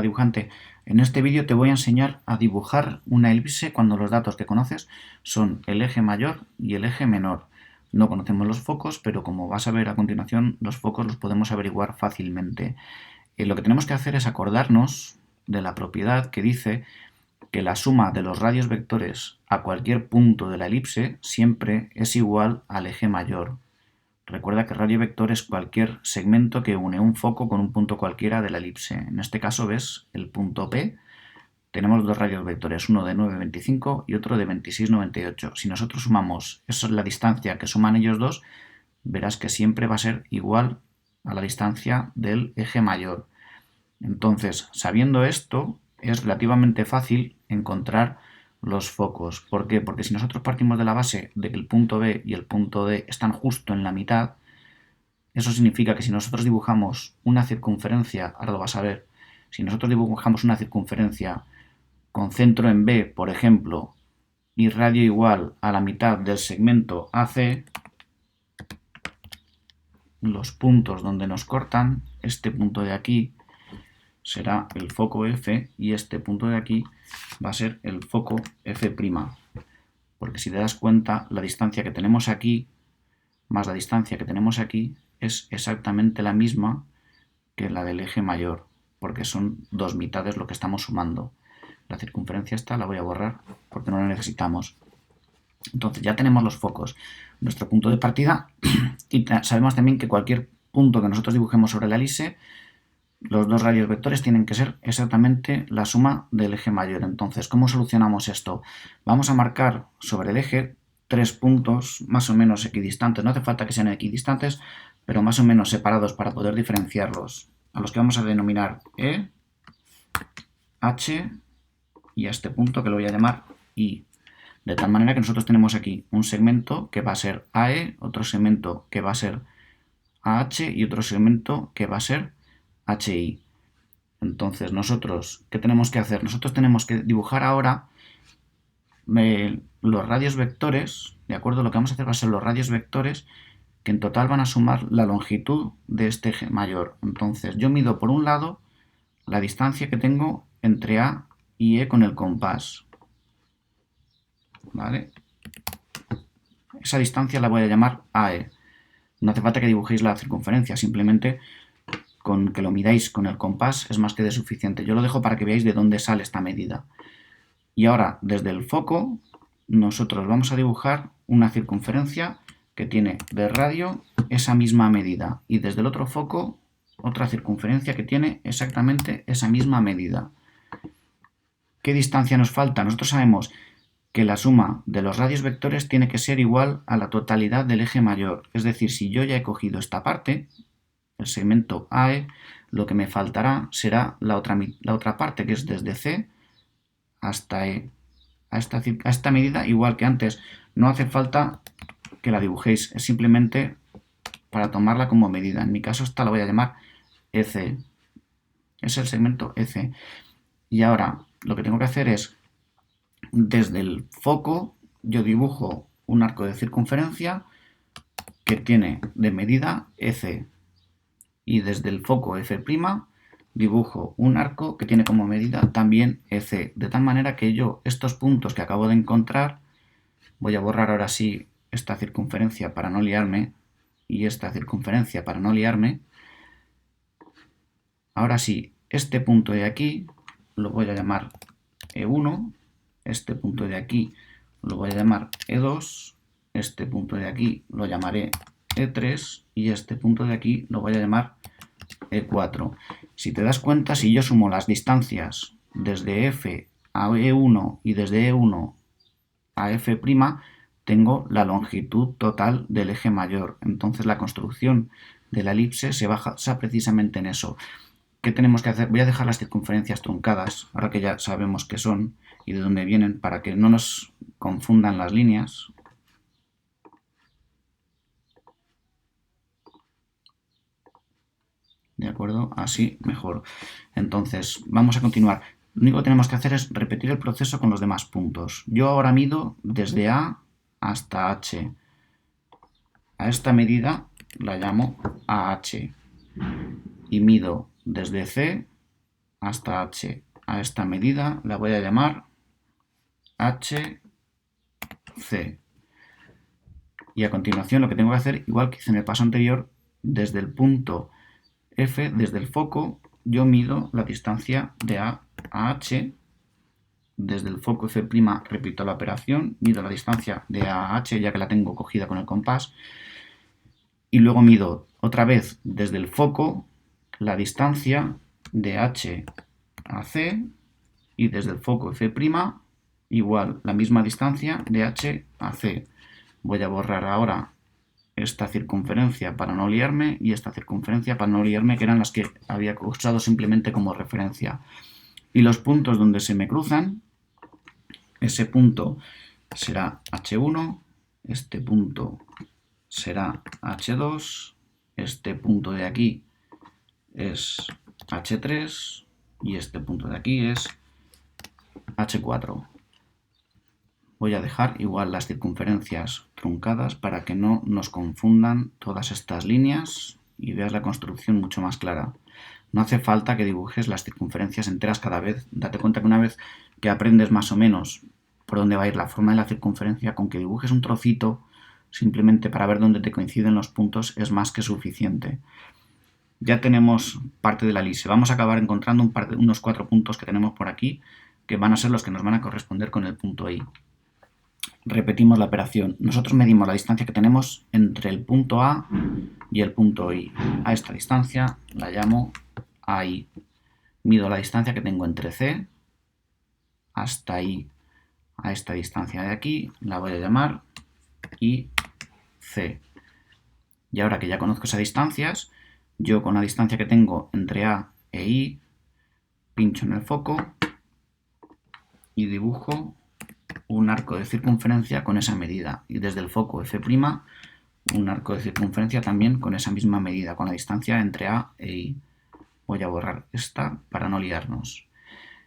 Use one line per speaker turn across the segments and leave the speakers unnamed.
Hola dibujante, en este vídeo te voy a enseñar a dibujar una elipse cuando los datos que conoces son el eje mayor y el eje menor. No conocemos los focos, pero como vas a ver a continuación, los focos los podemos averiguar fácilmente. Lo que tenemos que hacer es acordarnos de la propiedad que dice que la suma de los radios vectores a cualquier punto de la elipse siempre es igual al eje mayor. Recuerda que radio vector es cualquier segmento que une un foco con un punto cualquiera de la elipse. En este caso ves el punto P. Tenemos dos radios vectores, uno de 9,25 y otro de 26,98. Si nosotros sumamos, esa es la distancia que suman ellos dos, verás que siempre va a ser igual a la distancia del eje mayor. Entonces, sabiendo esto, es relativamente fácil encontrar los focos. ¿Por qué? Porque si nosotros partimos de la base de que el punto B y el punto D están justo en la mitad, eso significa que si nosotros dibujamos una circunferencia, ahora lo vas a ver, si nosotros dibujamos una circunferencia con centro en B, por ejemplo, y radio igual a la mitad del segmento AC, los puntos donde nos cortan, este punto de aquí será el foco F y este punto de aquí va a ser el foco F'. Porque si te das cuenta, la distancia que tenemos aquí más la distancia que tenemos aquí es exactamente la misma que la del eje mayor, porque son dos mitades lo que estamos sumando. La circunferencia esta la voy a borrar porque no la necesitamos. Entonces ya tenemos los focos, nuestro punto de partida, y sabemos también que cualquier punto que nosotros dibujemos sobre la elipse, los dos radios vectores tienen que ser exactamente la suma del eje mayor. Entonces, ¿cómo solucionamos esto? Vamos a marcar sobre el eje tres puntos más o menos equidistantes. No hace falta que sean equidistantes, pero más o menos separados para poder diferenciarlos. A los que vamos a denominar E, H y a este punto que lo voy a llamar I. De tal manera que nosotros tenemos aquí un segmento que va a ser AE, otro segmento que va a ser AH y otro segmento que va a ser HI. Entonces nosotros, ¿qué tenemos que hacer? Nosotros tenemos que dibujar ahora los radios vectores, ¿de acuerdo? Lo que vamos a hacer va a ser los radios vectores que en total van a sumar la longitud de este eje mayor. Entonces yo mido por un lado la distancia que tengo entre A y E con el compás, ¿vale? Esa distancia la voy a llamar AE. No hace falta que dibujéis la circunferencia, simplemente con que lo midáis con el compás es más que de suficiente. Yo lo dejo para que veáis de dónde sale esta medida. Y ahora, desde el foco, nosotros vamos a dibujar una circunferencia que tiene de radio esa misma medida. Y desde el otro foco, otra circunferencia que tiene exactamente esa misma medida. ¿Qué distancia nos falta? Nosotros sabemos que la suma de los radios vectores tiene que ser igual a la totalidad del eje mayor. Es decir, si yo ya he cogido esta parte, el segmento AE, lo que me faltará será la otra parte, que es desde C hasta E. A esta medida, igual que antes, no hace falta que la dibujéis, es simplemente para tomarla como medida. En mi caso esta la voy a llamar EC. Es el segmento EC. Y ahora lo que tengo que hacer es, desde el foco, yo dibujo un arco de circunferencia que tiene de medida EC. Y desde el foco F' dibujo un arco que tiene como medida también EC, de tal manera que yo estos puntos que acabo de encontrar, voy a borrar ahora sí esta circunferencia para no liarme y esta circunferencia para no liarme. Ahora sí, este punto de aquí lo voy a llamar E1, este punto de aquí lo voy a llamar E2, este punto de aquí lo llamaré E3 y este punto de aquí lo voy a llamar E4. Si te das cuenta, si yo sumo las distancias desde F a E1 y desde E1 a F', tengo la longitud total del eje mayor. Entonces la construcción de la elipse se basa precisamente en eso. ¿Qué tenemos que hacer? Voy a dejar las circunferencias truncadas, ahora que ya sabemos qué son y de dónde vienen, para que no nos confundan las líneas. ¿De acuerdo? Así mejor. Entonces, vamos a continuar. Lo único que tenemos que hacer es repetir el proceso con los demás puntos. Yo ahora mido desde A hasta H. A esta medida la llamo AH. Y mido desde C hasta h. A esta medida la voy a llamar HC. Y a continuación lo que tengo que hacer, igual que hice en el paso anterior, desde el punto F, desde el foco, yo mido la distancia de A a H. Desde el foco F', repito la operación, mido la distancia de A a H, ya que la tengo cogida con el compás. Y luego mido otra vez desde el foco la distancia de H a C. Y desde el foco F', igual la misma distancia de H a C. Voy a borrar ahora esta circunferencia para no liarme y esta circunferencia para no liarme, que eran las que había usado simplemente como referencia. Y los puntos donde se me cruzan, ese punto será H1, este punto será H2, este punto de aquí es H3 y este punto de aquí es H4. Voy a dejar igual las circunferencias truncadas para que no nos confundan todas estas líneas y veas la construcción mucho más clara. No hace falta que dibujes las circunferencias enteras cada vez. Date cuenta que una vez que aprendes más o menos por dónde va a ir la forma de la circunferencia, con que dibujes un trocito simplemente para ver dónde te coinciden los puntos es más que suficiente. Ya tenemos parte de la elipse. Vamos a acabar encontrando unos 4 puntos que tenemos por aquí, que van a ser los que nos van a corresponder con el punto I. Repetimos la operación. Nosotros medimos la distancia que tenemos entre el punto A y el punto I. A esta distancia la llamo AI. Mido la distancia que tengo entre C hasta I. A esta distancia de aquí la voy a llamar IC. Y ahora que ya conozco esas distancias, yo con la distancia que tengo entre A e I, pincho en el foco y dibujo un arco de circunferencia con esa medida. Y desde el foco F', un arco de circunferencia también con esa misma medida, con la distancia entre A e I. Voy a borrar esta para no liarnos.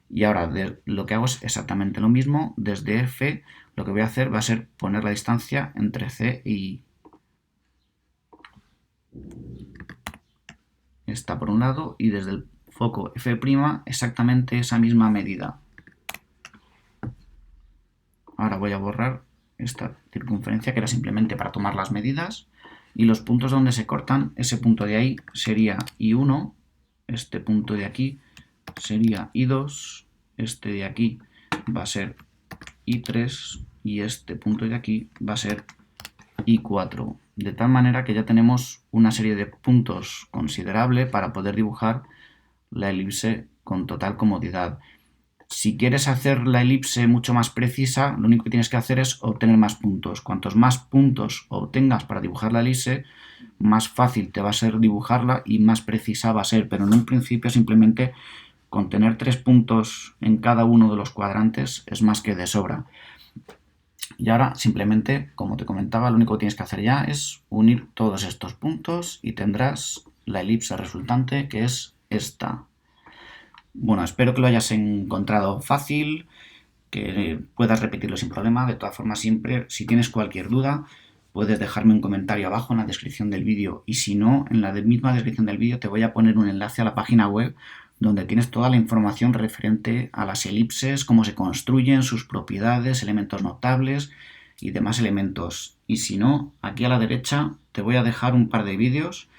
Y ahora lo que hago es exactamente lo mismo. Desde F lo que voy a hacer va a ser poner la distancia entre C y I. Está por un lado y desde el foco F' exactamente esa misma medida. Ahora voy a borrar esta circunferencia que era simplemente para tomar las medidas y los puntos donde se cortan, ese punto de ahí sería I1, este punto de aquí sería I2, este de aquí va a ser I3 y este punto de aquí va a ser I4. De tal manera que ya tenemos una serie de puntos considerable para poder dibujar la elipse con total comodidad. Si quieres hacer la elipse mucho más precisa, lo único que tienes que hacer es obtener más puntos. Cuantos más puntos obtengas para dibujar la elipse, más fácil te va a ser dibujarla y más precisa va a ser. Pero en un principio simplemente con tener 3 puntos en cada uno de los cuadrantes es más que de sobra. Y ahora simplemente, como te comentaba, lo único que tienes que hacer ya es unir todos estos puntos y tendrás la elipse resultante, que es esta. Bueno, espero que lo hayas encontrado fácil, que puedas repetirlo sin problema. De todas formas, siempre, si tienes cualquier duda, puedes dejarme un comentario abajo en la descripción del vídeo. Y si no, en la misma descripción del vídeo te voy a poner un enlace a la página web donde tienes toda la información referente a las elipses, cómo se construyen, sus propiedades, elementos notables y demás elementos. Y si no, aquí a la derecha te voy a dejar un par de vídeos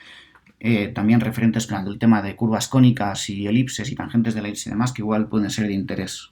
también referentes al tema de curvas cónicas y elipses y tangentes de la elipse y demás, que igual pueden ser de interés.